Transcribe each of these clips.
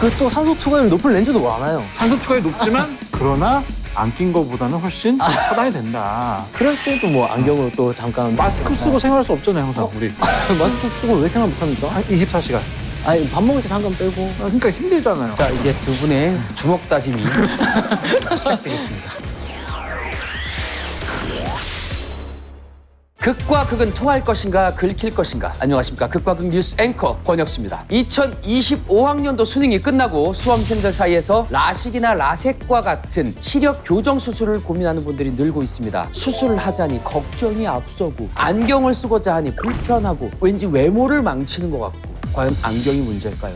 그 또 산소 투과율이 높은 렌즈도 많아요. 산소 투과율이 높지만 그러나 안 낀 거보다는 훨씬 차단이 된다. 그럴 때 또 뭐 안경으로 또 잠깐 마스크 쓰고 생활할 수 없잖아요, 항상 우리. 마스크 쓰고 왜 생활 못합니까? 한 24시간. 아니 밥 먹을 때 잠깐 빼고. 그러니까 힘들잖아요. 자, 이제 두 분의 주먹 다짐이 시작되겠습니다. 극과 극은 통할 것인가 긁힐 것인가. 안녕하십니까. 극과 극 뉴스 앵커 권혁수입니다. 2025학년도 수능이 끝나고 수험생들 사이에서 라식이나 라섹과 같은 시력 교정 수술을 고민하는 분들이 늘고 있습니다. 수술을 하자니 걱정이 앞서고 안경을 쓰고자 하니 불편하고 왠지 외모를 망치는 것 같고 과연 안경이 문제일까요?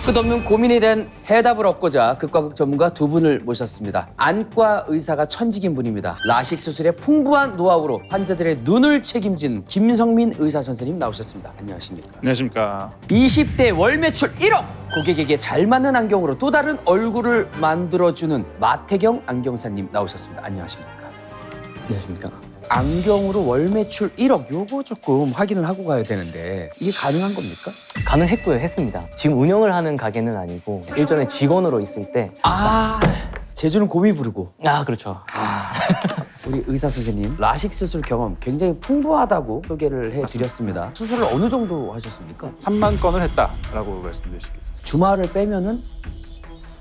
끝없는 고민에 대한 해답을 얻고자 극과 극 전문가 두 분을 모셨습니다. 안과 의사가 천직인 분입니다. 라식 수술의 풍부한 노하우로 환자들의 눈을 책임진 김성민 의사 선생님 나오셨습니다. 안녕하십니까? 안녕하십니까. 20대 월 매출 1억! 고객에게 잘 맞는 안경으로 또 다른 얼굴을 만들어주는 마태경 안경사님 나오셨습니다. 안녕하십니까? 안녕하십니까? 안경으로 월 매출 1억, 요거 조금 확인을 하고 가야 되는데 이게 가능한 겁니까? 가능했고요, 했습니다. 지금 운영을 하는 가게는 아니고 일전에 직원으로 있을 때. 제주는 곰이 부르고. 그렇죠. 우리 의사 선생님, 라식 수술 경험 굉장히 풍부하다고 소개를 해드렸습니다. 수술을 어느 정도 하셨습니까? 3만 건을 했다라고 말씀드릴 수 있겠습니다. 주말을 빼면은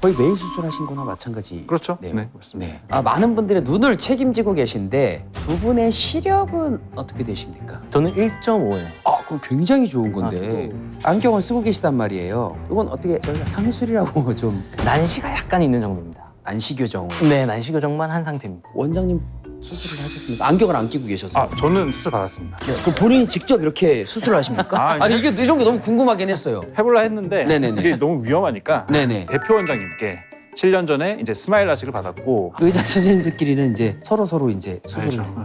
거의 매일 수술하신 거나 마찬가지. 그렇죠. 네요. 네, 맞습니다. 네. 많은 분들의 눈을 책임지고 계신데 두 분의 시력은 어떻게 되십니까? 저는 1.5예요. 그럼 굉장히 좋은 건데 안경을 쓰고 계시단 말이에요. 이건 어떻게 저희가 상술이라고 좀 난시가 약간 있는 정도입니다. 안시교정을. 네, 난시 교정만 한 상태입니다. 원장님 수술을 하셨습니까? 안경을 안 끼고 계셔서. 저는 수술 받았습니다. 그럼 본인이 직접 이렇게 수술을 하십니까? 아니 이게 이런 게 너무 궁금하긴 했어요. 해볼라 했는데 네네네. 이게 너무 위험하니까 네네. 대표 원장님께 7년 전에 이제 스마일 라식을 받았고 의사 선생님들끼리는 이제 서로 이제 수술을 알죠.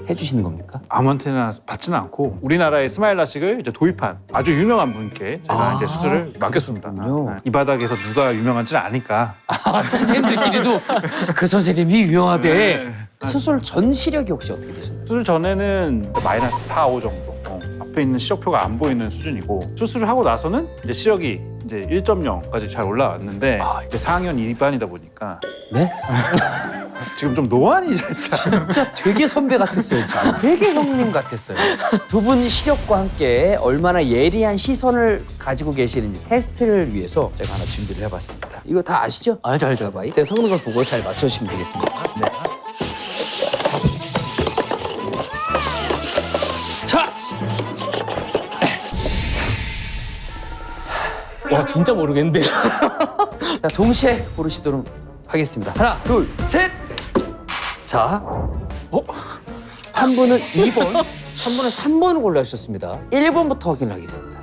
해주시는 겁니까? 아무한테나 받지는 않고 우리나라의 스마일 라식을 이제 도입한 아주 유명한 분께 제가 이제 수술을 맡겼습니다. 그렇군요. 이 바닥에서 누가 유명한지는 아니까. 선생님들끼리도 그 선생님이 유명하대. 네. 수술 전 시력이 혹시 어떻게 되셨나요? 수술 전에는 마이너스 4, 5 정도. 앞에 있는 시력표가 안 보이는 수준이고 수술을 하고 나서는 이제 시력이 이제 1.0까지 잘 올라왔는데 이제 4학년 2반이다 보니까 네? 지금 좀 노안이 진짜. 진짜 되게 선배 같았어요. 진짜. 되게 형님 같았어요. 두 분 시력과 함께 얼마나 예리한 시선을 가지고 계시는지 테스트를 위해서 제가 하나 준비를 해봤습니다. 이거 다 아시죠? 알죠. 제가 섞는 걸 보고 잘 맞춰주시면 되겠습니다. 네. 자! 와, 진짜 모르겠는데. 자, 동시에 고르시도록 하겠습니다. 하나, 둘, 셋! 자, 한 분은 2번, 한 분은 3번을 골라주셨습니다. 1번부터 확인하겠습니다.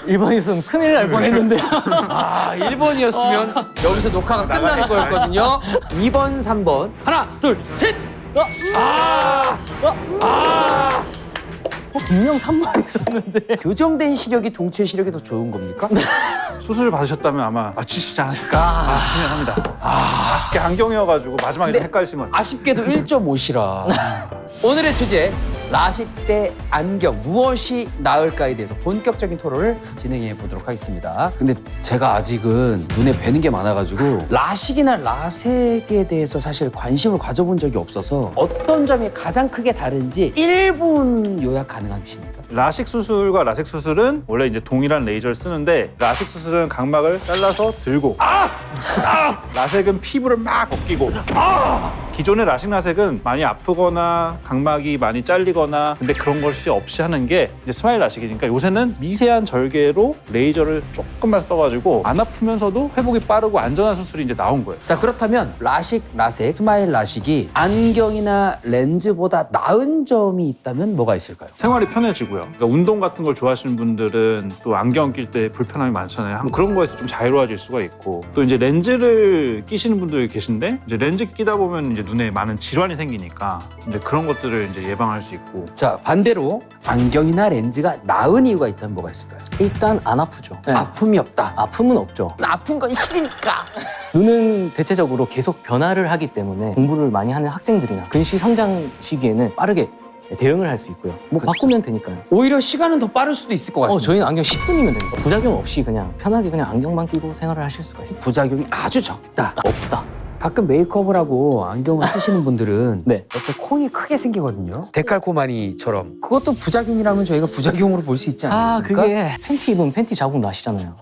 1번에서는 큰일 날 뻔했는데. 1번이었으면 여기서 녹화가 끝나는 거였거든요. 2번, 3번. 하나, 둘, 셋! 분명 3번 있었는데. 교정된 시력이 동체 시력이 더 좋은 겁니까? 수술을 받으셨다면 아마 맞추시지 않았을까 생각합니다. 아쉽게 안경이어가지고 마지막에 근데 헷갈리시면. 아쉽게도 1.5시라. 오늘의 주제, 라식 대 안경 무엇이 나을까에 대해서 본격적인 토론을 진행해 보도록 하겠습니다. 근데 제가 아직은 눈에 뵈는 게 많아가지고 라식이나 라섹에 대해서 사실 관심을 가져본 적이 없어서 어떤 점이 가장 크게 다른지 1분 요약 가능하십니까? 라식 수술과 라섹 수술은 원래 이제 동일한 레이저를 쓰는데 라식 수술은 각막을 잘라서 들고 라섹은 피부를 막 벗기고 기존의 라식 라섹은 많이 아프거나 각막이 많이 잘리거나 근데 그런 것이 없이 하는 게 이제 스마일 라식이니까 요새는 미세한 절개로 레이저를 조금만 써가지고 안 아프면서도 회복이 빠르고 안전한 수술이 이제 나온 거예요. 자, 그렇다면 라식, 라섹, 스마일 라식이 안경이나 렌즈보다 나은 점이 있다면 뭐가 있을까요? 생활이 편해지고요. 그러니까 운동 같은 걸 좋아하시는 분들은 또 안경 낄 때 불편함이 많잖아요. 뭐 그런 거에서 좀 자유로워질 수가 있고 또 이제 렌즈를 끼시는 분들이 계신데 이제 렌즈 끼다 보면 이제 눈에 많은 질환이 생기니까 이제 그런 것들을 이제 예방할 수 있고. 자, 반대로 안경이나 렌즈가 나은 이유가 있다면 뭐가 있을까요? 일단 안 아프죠. 네. 아픔이 없다. 아픔은 없죠. 아픈 건 싫으니까. 눈은 대체적으로 계속 변화를 하기 때문에 공부를 많이 하는 학생들이나 근시 성장 시기에는 빠르게 대응을 할 수 있고요. 뭐 그렇죠. 바꾸면 되니까요. 오히려 시간은 더 빠를 수도 있을 것 같습니다. 저희는 안경 10분이면 됩니다. 부작용 없이 그냥 편하게 그냥 안경만 끼고 생활을 하실 수가 있어요. 부작용이 아주 적다. 없다. 가끔 메이크업을 하고 안경을 쓰시는 분들은 네. 옆에 콩이 크게 생기거든요. 데칼코마니처럼. 그것도 부작용이라면 저희가 부작용으로 볼 수 있지 않습니까? 그게 팬티 입으면 팬티 자국 나시잖아요.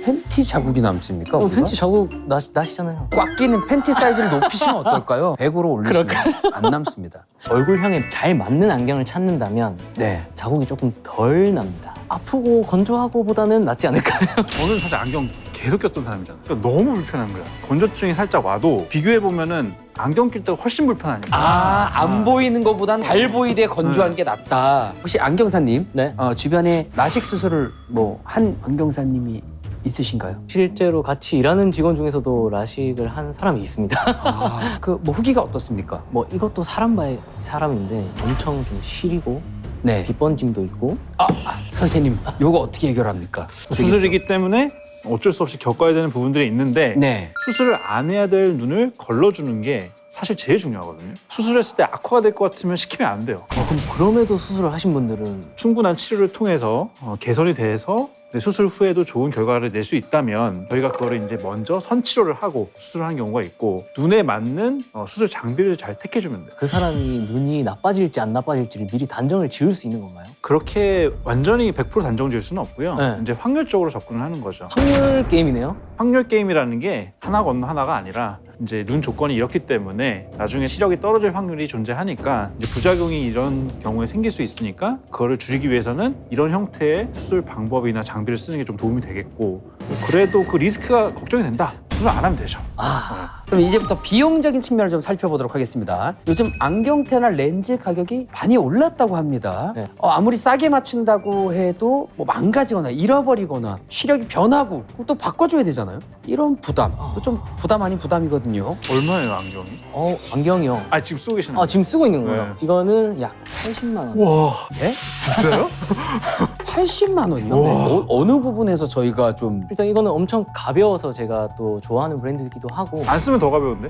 팬티 자국이 남습니까? 우리가? 팬티 자국 나시잖아요. 꽉 끼는 팬티 사이즈를 높이시면 어떨까요? 100으로 올리시면 안 남습니다. 얼굴 향에 잘 맞는 안경을 찾는다면 네. 자국이 조금 덜 납니다. 아프고 건조하고보다는 낫지 않을까요? 저는 사실 안경 계속 꼈던 사람이잖아요. 그러니까 너무 불편한 거야. 건조증이 살짝 와도 비교해 보면은 안경 낄 때가 훨씬 불편하니까. 안 보이는 것보단 잘 보이되 건조한 게 낫다. 혹시 안경사님, 네. 주변에 라식 수술을 뭐 한 안경사님이 있으신가요? 실제로 같이 일하는 직원 중에서도 라식을 한 사람이 있습니다. 그 뭐 후기가 어떻습니까? 뭐 이것도 사람 바이 사람인데 엄청 좀 시리고 네. 빗번짐도 있고 선생님, 요거 어떻게 해결합니까? 수술이기 때문에 어쩔 수 없이 겪어야 되는 부분들이 있는데 네. 수술을 안 해야 될 눈을 걸러주는 게 사실 제일 중요하거든요. 수술했을 때 악화가 될 것 같으면 시키면 안 돼요. 그럼 그럼에도 수술을 하신 분들은 충분한 치료를 통해서 개선이 돼서 수술 후에도 좋은 결과를 낼 수 있다면 저희가 그거를 이제 먼저 선치료를 하고 수술을 하는 경우가 있고 눈에 맞는 수술 장비를 잘 택해주면 돼요. 그 사람이 눈이 나빠질지 안 나빠질지를 미리 단정을 지을 수 있는 건가요? 그렇게 완전히 100% 단정 지을 수는 없고요. 네. 이제 확률적으로 접근을 하는 거죠. 확률 게임이네요. 확률 게임이라는 게 하나 건너 하나가 아니라 이제 눈 조건이 이렇기 때문에 나중에 시력이 떨어질 확률이 존재하니까 이제 부작용이 이런 경우에 생길 수 있으니까 그거를 줄이기 위해서는 이런 형태의 수술 방법이나 장비를 쓰는 게 좀 도움이 되겠고 그래도 그 리스크가 걱정이 된다. 수술 안 하면 되죠. 그럼 이제부터 비용적인 측면을 좀 살펴보도록 하겠습니다. 요즘 안경테나 렌즈 가격이 많이 올랐다고 합니다. 네. 아무리 싸게 맞춘다고 해도 뭐 망가지거나 잃어버리거나 시력이 변하고 또 바꿔줘야 되잖아요. 이런 부담, 좀 부담 아닌 부담이거든요. 얼마예요 안경이? 안경이요. 아 지금 쓰고 계시는 지금 쓰고 있는 거예요. 네. 이거는 약 80만 원. 와 네? 진짜요? 80만 원이요? 우와. 네. 어느 부분에서 저희가 좀 일단 이거는 엄청 가벼워서 제가 또 좋아하는 브랜드이기도 하고 안 쓰면 더 가벼운데?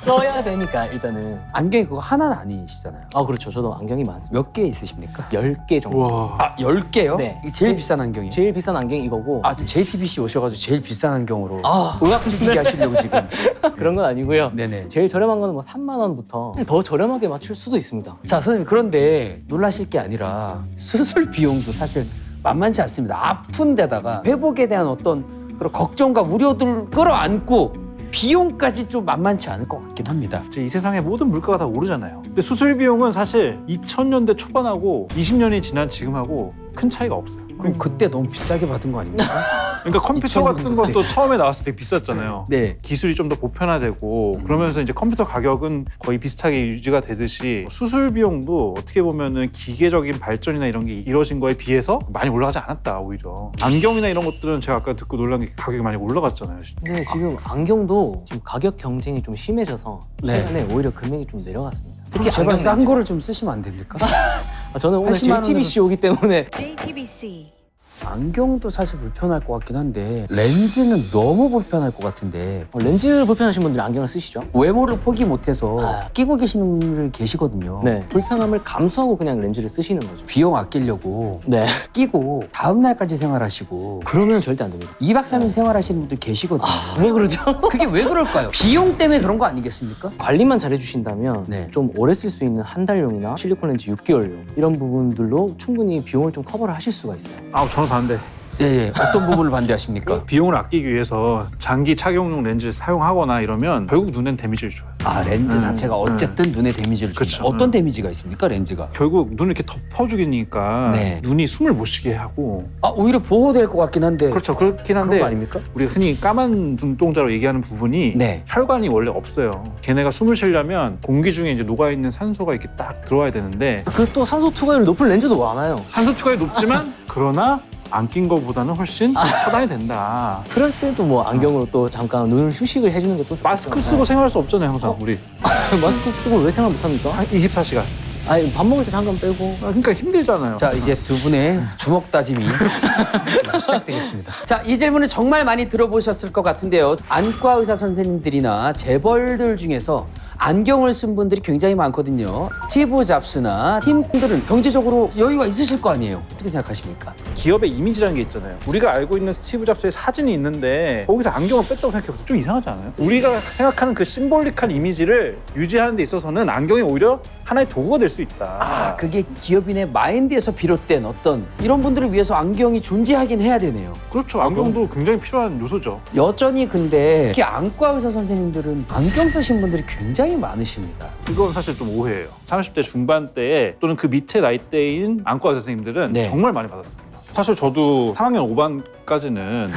써야 되니까 일단은 안경이 그거 하나는 아니시잖아요. 그렇죠. 저도 안경이 많습니다. 몇 개 있으십니까? 10개 정도. 와 10개요? 네. 이게 제일 비싼 안경이에요? 제일 비싼 안경이 이거고 지금 JTBC 오셔가지고 제일 비싼 안경으로 아. 의학주기기 하시려고 지금. 그런 건 아니고요. 네네. 제일 저렴한 거는 뭐 3만 원부터 더 저렴하게 맞출 수도 있습니다. 자, 선생님, 그런데 놀라실 게 아니라 수술 비용도 사실 만만치 않습니다. 아픈 데다가 회복에 대한 어떤 그런 걱정과 우려들을 끌어안고 비용까지 좀 만만치 않을 것 같긴 합니다. 이제 이 세상의 모든 물가가 다 오르잖아요. 근데 수술 비용은 사실 2000년대 초반하고 20년이 지난 지금하고 큰 차이가 없어요. 그럼 그때 너무 비싸게 받은 거 아닙니까? 그러니까 컴퓨터 2000년대 같은 것도 처음에 나왔을 때 비쌌잖아요. 네. 기술이 좀 더 보편화되고 그러면서 이제 컴퓨터 가격은 거의 비슷하게 유지가 되듯이 수술 비용도 어떻게 보면은 기계적인 발전이나 이런 게 이루어진 거에 비해서 많이 올라가지 않았다 오히려. 안경이나 이런 것들은 제가 아까 듣고 놀란 게 가격이 많이 올라갔잖아요. 근데 지금 안경도 지금 가격 경쟁이 좀 심해져서 네. 최근에 오히려 금액이 좀 내려갔습니다. 특히 제발 안경 싼 렌즈. 거를 좀 쓰시면 안 됩니까? 저는 오늘 80만 JTBC 오기 때문에 JTBC 안경도 사실 불편할 것 같긴 한데 렌즈는 너무 불편할 것 같은데 렌즈 불편하신 분들이 안경을 쓰시죠? 외모를 포기 못해서 아. 끼고 계시는 분들 계시거든요. 네. 불편함을 감수하고 그냥 렌즈를 쓰시는 거죠. 비용 아끼려고 네. 끼고 다음 날까지 생활하시고 그러면 절대 안 됩니다. 2박 3일 생활하시는 분들 계시거든요. 왜 그러죠? 그게 왜 그럴까요? 비용 때문에 그런 거 아니겠습니까? 관리만 잘해주신다면 네. 좀 오래 쓸 수 있는 한 달용이나 실리콘 렌즈 6개월용 이런 부분들로 충분히 비용을 좀 커버를 하실 수가 있어요. 저는 반대. 예. 어떤 부분을 반대하십니까? 비용을 아끼기 위해서 장기 착용용 렌즈를 사용하거나 이러면 결국 눈엔 데미지를 줘요. 렌즈 자체가 어쨌든 눈에 데미지를 줍니다. 그쵸. 어떤 데미지가 있습니까, 렌즈가? 결국 눈을 이렇게 덮어주기니까 네. 눈이 숨을 못 쉬게 하고 오히려 보호될 것 같긴 한데 그렇죠. 그렇긴 그런 한데 거 아닙니까? 우리가 흔히 까만 눈동자로 얘기하는 부분이 네. 혈관이 원래 없어요. 걔네가 숨을 쉬려면 공기 중에 이제 녹아있는 산소가 이렇게 딱 들어와야 되는데 그리고 또 산소 투과율이 높은 렌즈도 많아요. 산소 투과율이 높지만 그러나 안 낀 거보다는 훨씬 차단이 된다. 그럴 때도 뭐 안경으로 또 잠깐 눈을 휴식을 해주는 게 또 마스크 쓰고 생활할 수 없잖아요, 항상 우리. 마스크 쓰고 왜 생활 못합니까? 한 24시간. 아니 밥 먹을 때 잠깐 빼고 그러니까 힘들잖아요. 자, 이제 두 분의 주먹 다짐이 시작되겠습니다. 자, 이 질문은 정말 많이 들어보셨을 것 같은데요. 안과 의사 선생님들이나 재벌들 중에서 안경을 쓴 분들이 굉장히 많거든요. 스티브 잡스나 팀들은 경제적으로 여유가 있으실 거 아니에요. 어떻게 생각하십니까? 기업의 이미지라는 게 있잖아요. 우리가 알고 있는 스티브 잡스의 사진이 있는데 거기서 안경을 뺐다고 생각해보면 좀 이상하지 않아요? 우리가 생각하는 그 심볼릭한 이미지를 유지하는 데 있어서는 안경이 오히려 하나의 도구가 될 수 있다. 그게 기업인의 마인드에서 비롯된 어떤 이런 분들을 위해서 안경이 존재하긴 해야 되네요. 그렇죠. 안경도 굉장히 필요한 요소죠. 여전히 근데 특히 안과 의사 선생님들은 안경 쓰신 분들이 굉장히 많으십니다. 이건 사실 좀 오해예요. 30대 중반대에 또는 그 밑에 나이대인 안과 의사 선생님들은 네. 정말 많이 받았습니다. 사실 저도 3학년 5반까지는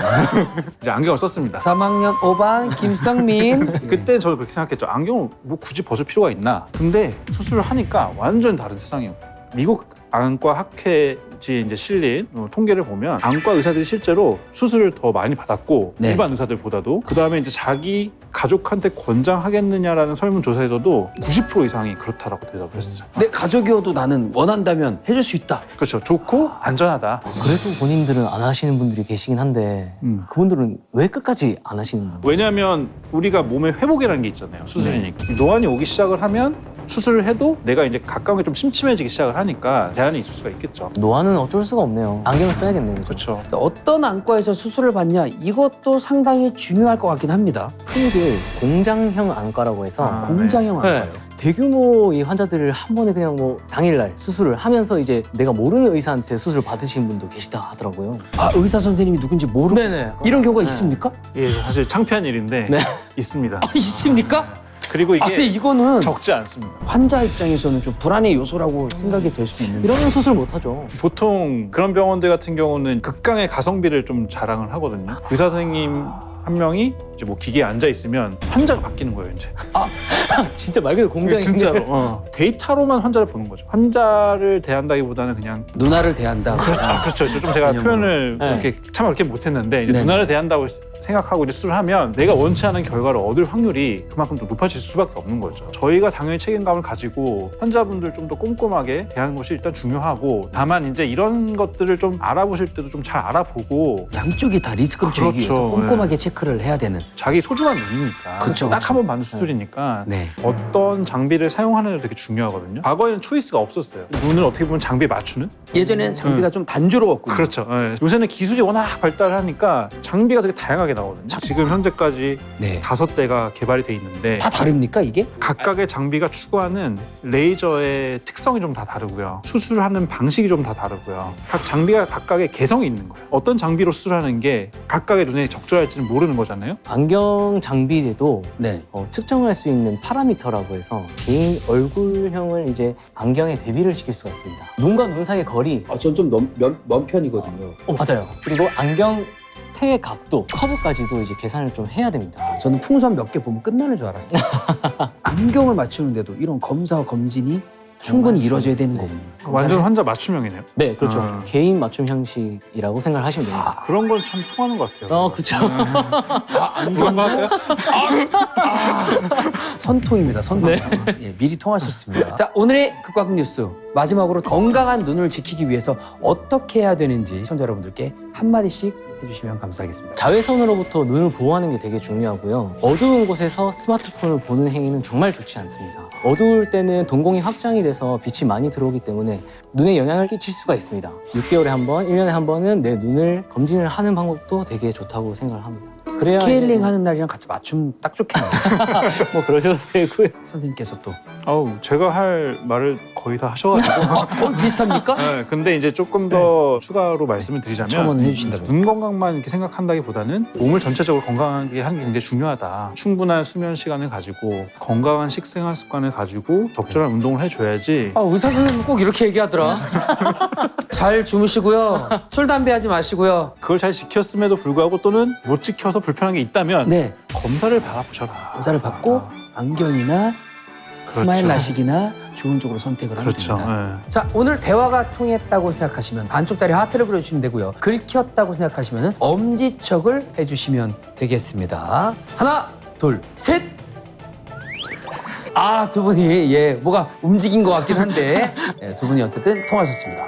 이제 안경을 썼습니다. 3학년 5반 김성민. 그때 저도 그렇게 생각했죠. 안경을 뭐 굳이 벗을 필요가 있나? 근데 수술을 하니까 완전 다른 세상이에요. 미국 안과 학회지에 이제 실린 통계를 보면 안과 의사들이 실제로 수술을 더 많이 받았고 네. 일반 의사들보다도 그 다음에 이제 자기 가족한테 권장하겠느냐라는 설문조사에서도 90% 이상이 그렇다라고 대답을 했어요. 내 가족이어도 나는 원한다면 해줄 수 있다. 그렇죠. 좋고 안전하다. 그래도 본인들은 안 하시는 분들이 계시긴 한데 그분들은 왜 끝까지 안 하시는 거예요? 왜냐하면 우리가 몸의 회복이라는 게 있잖아요. 수술이니까. 노안이 오기 시작을 하면 수술을 해도 내가 이제 가까운 게 좀 침침해지기 시작을 하니까 제한이 있을 수가 있겠죠. 노안은 어쩔 수가 없네요. 안경을 써야겠네요. 그죠? 그렇죠. 어떤 안과에서 수술을 받냐 이것도 상당히 중요할 것 같긴 합니다. 흔히들 공장형 안과라고 해서 아, 공장형 네. 안과요. 대규모 이 환자들을 한 번에 그냥 뭐 당일날 수술을 하면서 이제 내가 모르는 의사한테 수술 받으시는 분도 계시다 하더라고요. 아 의사 선생님이 누군지 모르고 네네. 이런 경우가 네. 있습니까? 예, 사실 창피한 일인데 네. 있습니다. 있습니까? 그리고 이게 근데 이거는 적지 않습니다. 환자 입장에서는 좀 불안의 요소라고 생각이 될 수 있는데 이러면 수술 못 하죠. 보통 그런 병원들 같은 경우는 극강의 가성비를 좀 자랑을 하거든요. 의사 선생님 한 명이 이제 뭐 기계에 앉아 있으면 환자가 바뀌는 거예요, 이제. 진짜 말 그대로 공장이 진짜로. 데이터로만 환자를 보는 거죠. 환자를 대한다기보다는 그냥 누나를 대한다. 그렇죠. 좀 제가 개념으로. 표현을 네. 이렇게 참 그렇게 못했는데 이제 네. 누나를 대한다고 생각하고 이제 수술을 하면 내가 원치 않은 결과를 얻을 확률이 그만큼 좀 높아질 수밖에 없는 거죠. 저희가 당연히 책임감을 가지고 환자분들 좀 더 꼼꼼하게 대하는 것이 일단 중요하고 다만 이제 이런 것들을 좀 알아보실 때도 좀 잘 알아보고 양쪽이 다 리스크를 줄이기 위해서 그렇죠. 꼼꼼하게 체크를 해야 되는. 자기 소중한 눈이니까 그쵸, 딱 그쵸. 한 번 받는 수술이니까 네. 어떤 장비를 사용하느냐도 되게 중요하거든요. 과거에는 초이스가 없었어요. 눈을 어떻게 보면 장비에 맞추는? 예전에는 장비가 좀 단조로웠군요. 그렇죠. 예. 요새는 기술이 워낙 발달하니까 장비가 되게 다양하게 나오거든요. 지금 현재까지 네. 5대가 개발이 돼 있는데 다 다릅니까 이게? 각각의 장비가 추구하는 레이저의 특성이 좀 다 다르고요. 수술하는 방식이 좀 다 다르고요. 각 장비가 각각의 개성이 있는 거예요. 어떤 장비로 수술하는 게 각각의 눈에 적절할지는 모르는 거잖아요. 안경 장비에도 네. 측정할 수 있는 파라미터라고 해서 개인 얼굴형을 이제 안경에 대비를 시킬 수가 있습니다. 눈과 눈 사이의 거리, 전 좀 먼 편이거든요. 맞아요. 그리고 안경 태의 각도, 커브까지도 이제 계산을 좀 해야 됩니다. 저는 풍선 몇 개 보면 끝나는 줄 알았어요. 안경을 맞추는데도 이런 검사와 검진이 충분히 정말 이루어져야 되는 네. 거군요. 완전 환자 맞춤형이네요. 네, 그렇죠. 아. 개인 맞춤 형식이라고 생각을 하시면 됩니다. 그런 건 참 통하는 것 같아요. 그렇죠. 그런 거 같아요? 선통입니다. 선통. 예, 미리 통하셨습니다. 자, 오늘의 극과극 뉴스 마지막으로 건강한 눈을 지키기 위해서 어떻게 해야 되는지 시청자 여러분들께 한마디씩 해주시면 감사하겠습니다. 자외선으로부터 눈을 보호하는 게 되게 중요하고요. 어두운 곳에서 스마트폰을 보는 행위는 정말 좋지 않습니다. 어두울 때는 동공이 확장이 돼서 빛이 많이 들어오기 때문에 눈에 영향을 끼칠 수가 있습니다. 6개월에 한 번, 1년에 한 번은 내 눈을 검진을 하는 방법도 되게 좋다고 생각을 합니다. 그래야 스케일링 이제 하는 날이랑 같이 맞추면 딱 좋겠네요. 뭐 그러셔도 되고요. 선생님께서 또. 아우, 제가 할 말을 거의 다 하셔가지고. 거의 비슷합니까? 네, 근데 이제 조금 더 추가로 말씀을 드리자면 첨언을 해주신다면. 눈 건강만 이렇게 생각한다기보다는 몸을 전체적으로 건강하게 하는 게 굉장히 중요하다. 충분한 수면 시간을 가지고 건강한 식생활 습관을 가지고 적절한 운동을 해줘야지. 의사 선생님 꼭 이렇게 얘기하더라. 잘 주무시고요. 술, 담배 하지 마시고요. 그걸 잘 지켰음에도 불구하고 또는 못 지켜서 불편한 게 있다면 네. 검사를 받아보셔라. 검사를 받고 안경이나 스마일 라식이나 좋은 쪽으로 선택을 하면 그렇죠. 됩니다. 네. 자, 오늘 대화가 통했다고 생각하시면 반쪽짜리 하트를 그려주시면 되고요. 긁혔다고 생각하시면 엄지척을 해주시면 되겠습니다. 하나, 둘, 셋! 두 분이 뭐가 움직인 것 같긴 한데 두 분이 어쨌든 통하셨습니다.